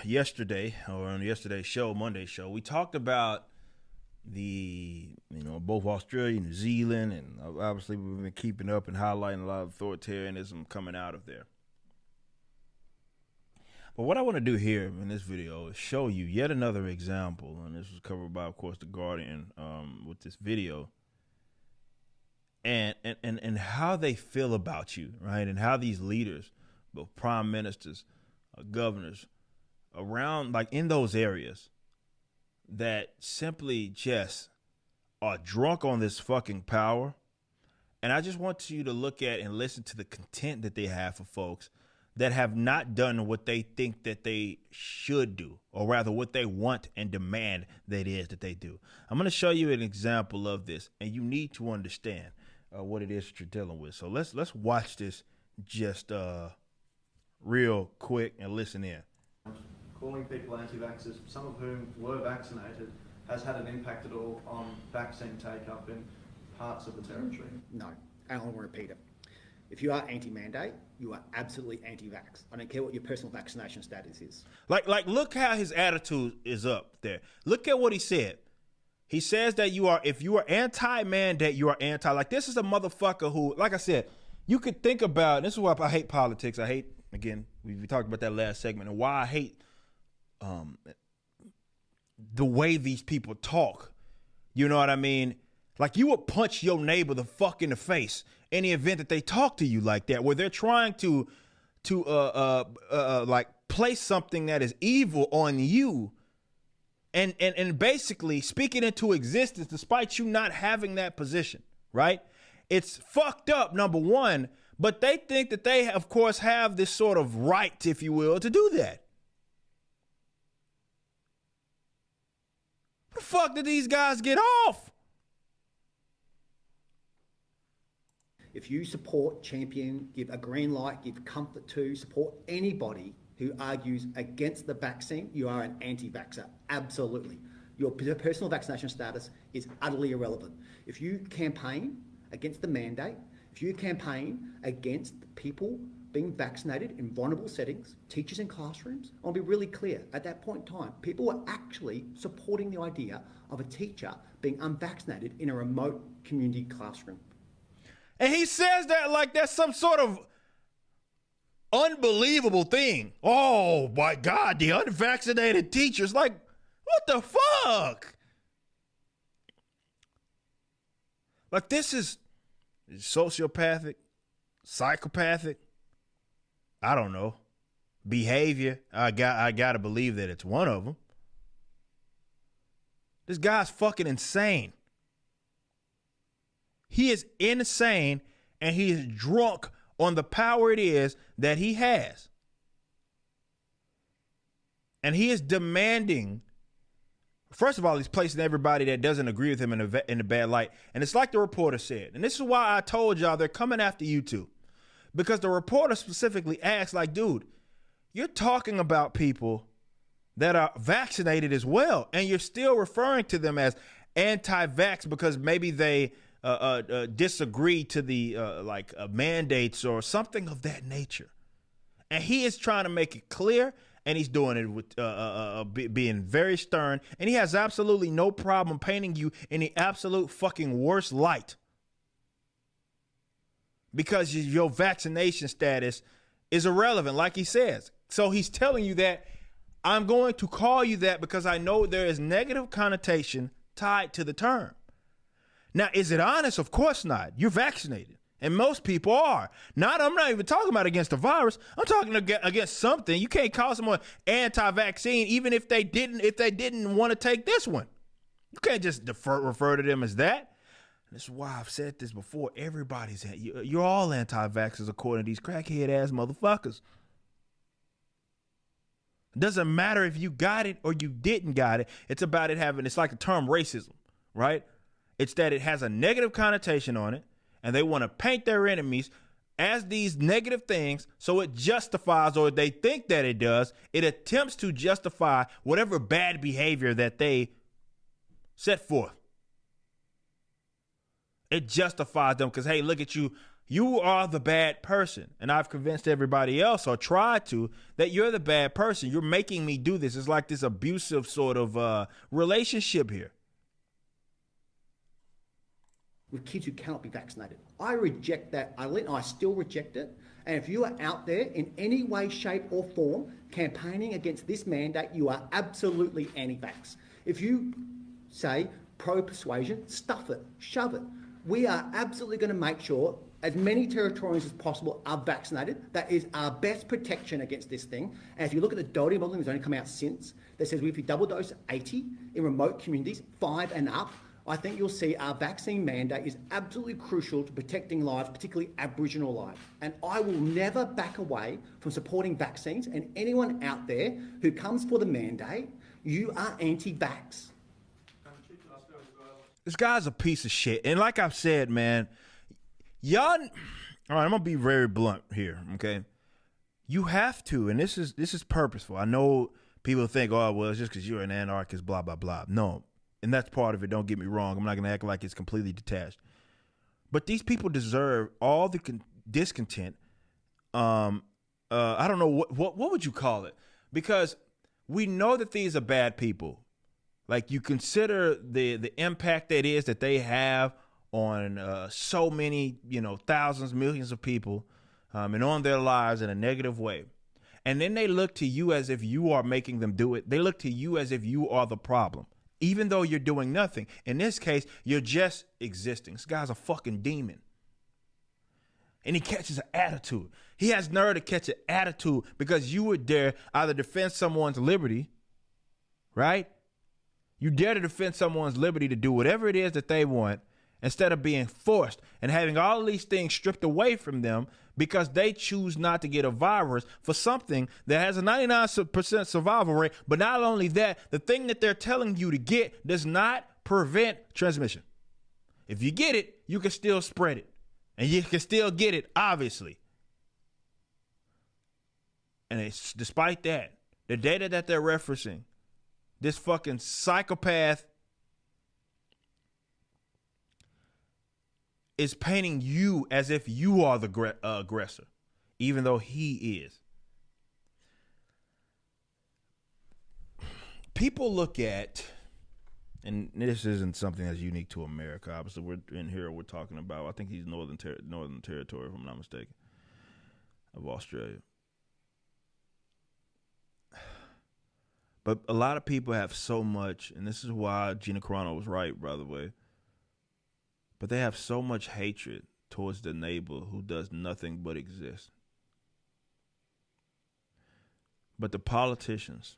yesterday, or on yesterday's show, Monday's show, we talked about both Australia, New Zealand, and obviously we've been keeping up and highlighting a lot of authoritarianism coming out of there. But what I want to do here in this video is show you yet another example, and this was covered by, of course, The Guardian with this video, and how they feel about you, right? And how these leaders, both prime ministers, governors, around, like in those areas, that simply just are drunk on this fucking power. And I just want you to look at and listen to the content that they have for folks that have not done what they think that they should do, or rather what they want and demand that it is that they do. I'm going to show you an example of this, and you need to understand what it is that you're dealing with. So let's watch this just real quick and listen in. Calling people anti-vaxxers, some of whom were vaccinated, has had an impact at all on vaccine take-up in parts of the territory? No, and I'll repeat it. If you are anti-mandate, you are absolutely anti-vax. I don't care what your personal vaccination status is. Like, look how his attitude is up there. Look at what he said. He says that if you are anti-mandate, you are anti. Like, this is a motherfucker who, like I said, you could think about, this is why I hate politics. I hate, again, we talked about that last segment, and why I hate the way these people talk. You know what I mean? Like, you would punch your neighbor the fuck in the face in the event that they talk to you like that, where they're trying to like place something that is evil on you, and basically speak it into existence despite you not having that position, right? It's fucked up, number one, but they think that they, of course, have this sort of right, if you will, to do that. What the fuck did these guys get off? If you support, champion, give a green light, give comfort to, support anybody who argues against the vaccine, you are an anti-vaxxer. Absolutely. Your personal vaccination status is utterly irrelevant. If you campaign against the mandate, if you campaign against people being vaccinated in vulnerable settings, teachers in classrooms, I'll be really clear. At that point in time, people were actually supporting the idea of a teacher being unvaccinated in a remote community classroom. And he says that like that's some sort of unbelievable thing. Oh my God, the unvaccinated teachers. Like, what the fuck? Like, this is sociopathic, psychopathic, I don't know, behavior. I gotta believe that it's one of them. This guy's fucking insane. He is insane, and he is drunk on the power it is that he has. And he is demanding, first of all, he's placing everybody that doesn't agree with him in a bad light. And it's like the reporter said, and this is why I told y'all they're coming after you too. Because the reporter specifically asked, like, dude, you're talking about people that are vaccinated as well, and you're still referring to them as anti-vax because maybe they disagree to the mandates or something of that nature. And he is trying to make it clear, and he's doing it with being very stern, and he has absolutely no problem painting you in the absolute fucking worst light because your vaccination status is irrelevant, like he says. So he's telling you that I'm going to call you that because I know there is negative connotation tied to the term. Now, is it honest? Of course not. You're vaccinated, and most people are. I'm not even talking about against the virus. I'm talking against something. You can't call someone anti-vaccine even if they didn't want to take this one. You can't just refer to them as that. This is why I've said this before. You're all anti-vaxxers according to these crackhead ass motherfuckers. It doesn't matter if you got it or you didn't got it. It's about it having, it's like the term racism, right? It's that it has a negative connotation on it, and they want to paint their enemies as these negative things, so it justifies, or they think that it does, it attempts to justify whatever bad behavior that they set forth. It justifies them because, hey, look at you You are the bad person. And I've convinced everybody else, or tried to, that you're the bad person. You're making me do this. It's like this abusive sort of relationship here. With kids who cannot be vaccinated. I reject that. I still reject it. And if you are out there in any way, shape or form campaigning against this mandate, you are absolutely anti-vax. If you say pro-persuasion, stuff it, shove it. We are absolutely going to make sure as many Territorians as possible are vaccinated. That is our best protection against this thing. And if you look at the Doherty modelling that's only come out since, that says if you double dose 80 in remote communities, 5 and up, I think you'll see our vaccine mandate is absolutely crucial to protecting lives, particularly Aboriginal lives. And I will never back away from supporting vaccines. And anyone out there who comes for the mandate, you are anti-vax. This guy's a piece of shit. And like I've said, man, y'all, all right, I'm going to be very blunt here, okay? You have to, and this is purposeful. I know people think, oh, well, it's just because you're an anarchist, blah, blah, blah. No. And that's part of it. Don't get me wrong. I'm not going to act like it's completely detached. But these people deserve all the discontent. I don't know what would you call it? Because we know that these are bad people. Like, you consider the impact that is that they have on so many, thousands, millions of people, and on their lives in a negative way. And then they look to you as if you are making them do it. They look to you as if you are the problem. Even though you're doing nothing. In this case, you're just existing. This guy's a fucking demon. And he catches an attitude. He has nerve to catch an attitude because you would dare either defend someone's liberty, right? You dare to defend someone's liberty to do whatever it is that they want instead of being forced and having all of these things stripped away from them because they choose not to get a virus for something that has a 99% survival rate. But not only that, the thing that they're telling you to get does not prevent transmission. If you get it, you can still spread it. And you can still get it, obviously. And it's despite that, the data that they're referencing, this fucking psychopath is painting you as if you are the aggressor, even though he is. People look at, and this isn't something that's unique to America. Obviously, we're talking about, I think he's Northern Territory, if I'm not mistaken, of Australia. But a lot of people have so much, and this is why Gina Carano was right, by the way. But they have so much hatred towards the neighbor who does nothing but exist. But the politicians,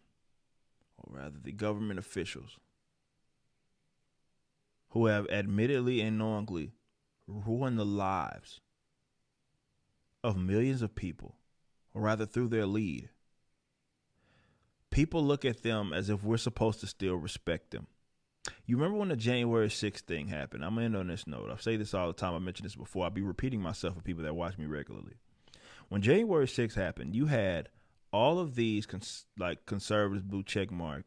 or rather the government officials, who have admittedly and knowingly ruined the lives of millions of people, or rather through their lead, people look at them as if we're supposed to still respect them. You remember when the January 6th thing happened? I'm going to end on this note. I say this all the time. I mentioned this before. I'll be repeating myself for people that watch me regularly. When January 6th happened, you had all of these conservatives, blue check mark,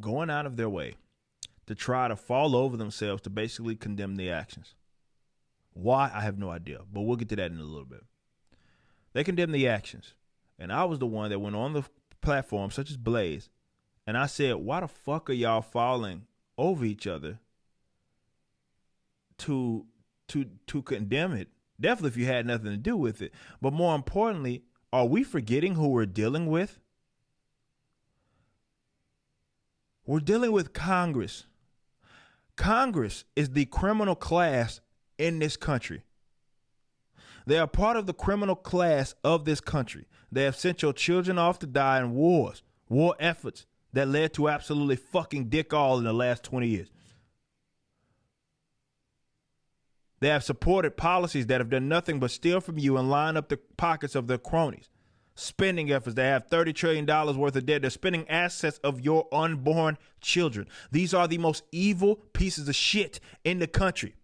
going out of their way to try to fall over themselves to basically condemn the actions. Why? I have no idea, but we'll get to that in a little bit. They condemned the actions, and I was the one that went on the platform, such as Blaze, and I said, why the fuck are y'all falling over each other to condemn it? Definitely if you had nothing to do with it. But more importantly, are we forgetting who we're dealing with? We're dealing with Congress. Congress is the criminal class in this country. They are part of the criminal class of this country. They have sent your children off to die in war efforts that led to absolutely fucking dick all in the last 20 years. They have supported policies that have done nothing but steal from you and line up the pockets of their cronies. Spending efforts that have $30 trillion worth of debt. They're spending assets of your unborn children. These are the most evil pieces of shit in the country.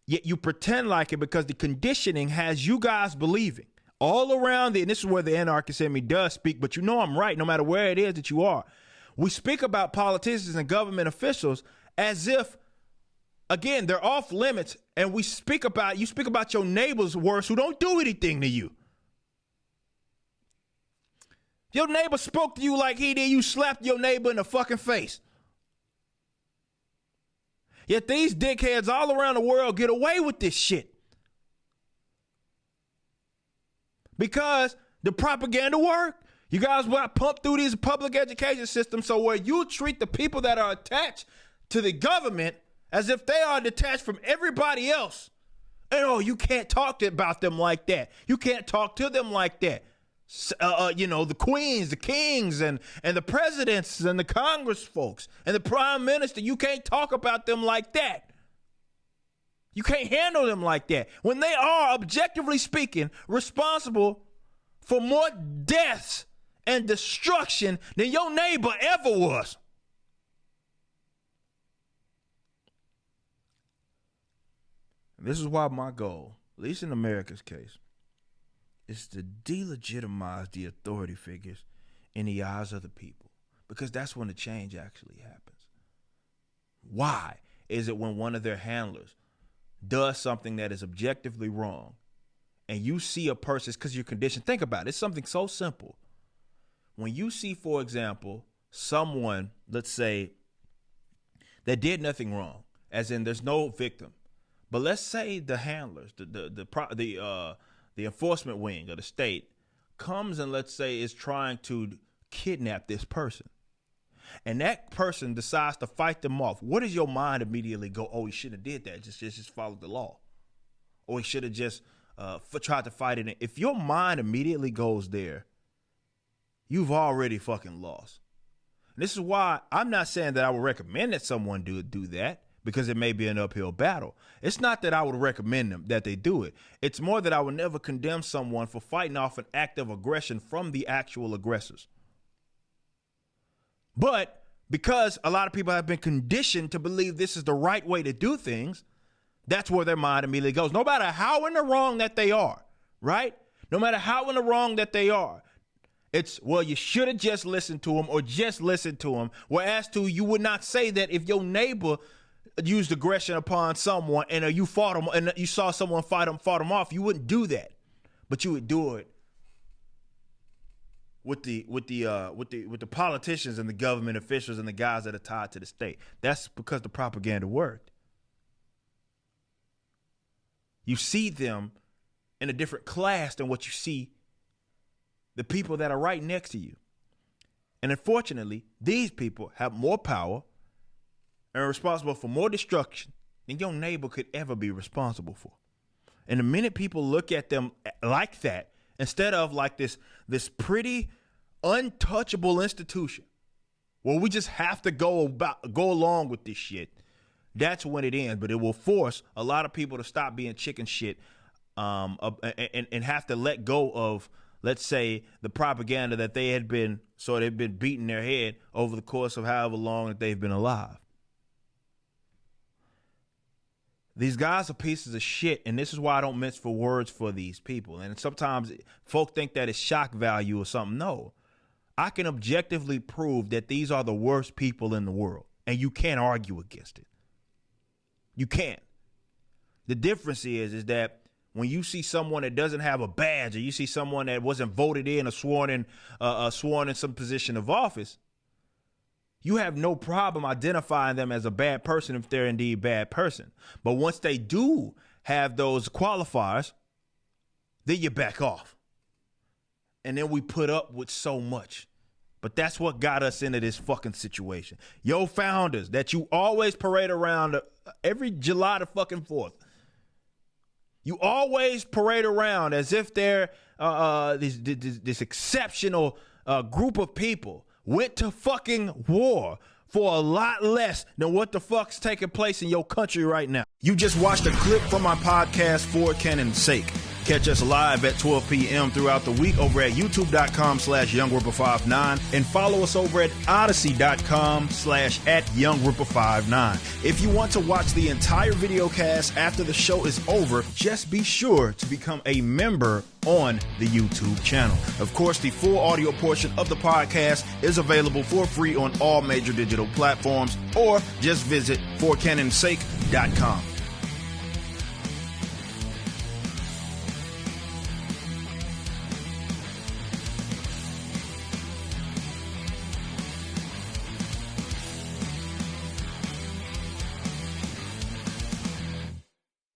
Yet you pretend like it because the conditioning has you guys believing all around it. And this is where the anarchist in me does speak, but you know I'm right no matter where it is that you are. We speak about politicians and government officials as if again, they're off limits, and you speak about your neighbors worse who don't do anything to you. Your neighbor spoke to you like he did, you slapped your neighbor in the fucking face. Yet these dickheads all around the world get away with this shit. Because the propaganda worked. You guys got pumped through these public education systems, so where you treat the people that are attached to the government as if they are detached from everybody else. And you can't talk about them like that. You can't talk to them like that. The queens, the kings, and the presidents, and the Congress folks, and the prime minister, you can't talk about them like that. You can't handle them like that. When they are, objectively speaking, responsible for more deaths and destruction than your neighbor ever was. This is why my goal, at least in America's case, is to delegitimize the authority figures in the eyes of the people, because that's when the change actually happens. Why is it when one of their handlers does something that is objectively wrong and you see a person, because you're conditioned, think about it, it's something so simple. When you see, for example, someone, let's say, that did nothing wrong, as in there's no victim, but let's say the handlers, the enforcement wing of the state comes and, let's say, is trying to kidnap this person, and that person decides to fight them off, what does your mind immediately go? Oh, he shouldn't have did that. Just followed the law. Or he should have just tried to fight it. If your mind immediately goes there, you've already fucking lost. And this is why I'm not saying that I would recommend that someone do that, because it may be an uphill battle. It's not that I would recommend them that they do it. It's more that I would never condemn someone for fighting off an act of aggression from the actual aggressors. But because a lot of people have been conditioned to believe this is the right way to do things, that's where their mind immediately goes. No matter how in the wrong that they are, right? No matter how in the wrong that they are, it's, well, you should have just listened to them or just listened to them. Whereas you would not say that if your neighbor used aggression upon someone and you fought them and you saw someone fought them off, you wouldn't do that, but you would do it with the politicians and the government officials and the guys that are tied to the state. That's because the propaganda worked. You see them in a different class than what you see the people that are right next to you. And unfortunately, these people have more power and are responsible for more destruction than your neighbor could ever be responsible for. And the minute people look at them like that, instead of like this pretty untouchable institution where we just have to go along with this shit, that's when it ends. But it will force a lot of people to stop being chicken shit and have to let go of, let's say, the propaganda that they've been beating their head over the course of however long that they've been alive. These guys are pieces of shit, and this is why I don't mince for words for these people. And sometimes folk think that it's shock value or something. No, I can objectively prove that these are the worst people in the world, and you can't argue against it. You can't. The difference is that when you see someone that doesn't have a badge, or you see someone that wasn't voted in or sworn in some position of office, you have no problem identifying them as a bad person if they're indeed a bad person. But once they do have those qualifiers, then you back off. And then we put up with so much. But that's what got us into this fucking situation. Your founders that you always parade around every July the fucking 4th. You always parade around as if they're this exceptional group of people went to fucking war for a lot less than what the fuck's taking place in your country right now. You just watched a clip from my podcast, For Canon's Sake. Catch us live at 12 p.m. throughout the week over at youtube.com/YoungRipper59 and follow us over at odyssey.com/@YoungRipper59. If you want to watch the entire video cast after the show is over, just be sure to become a member on the YouTube channel. Of course, the full audio portion of the podcast is available for free on all major digital platforms, or just visit forcanonsake.com psychopaths.com.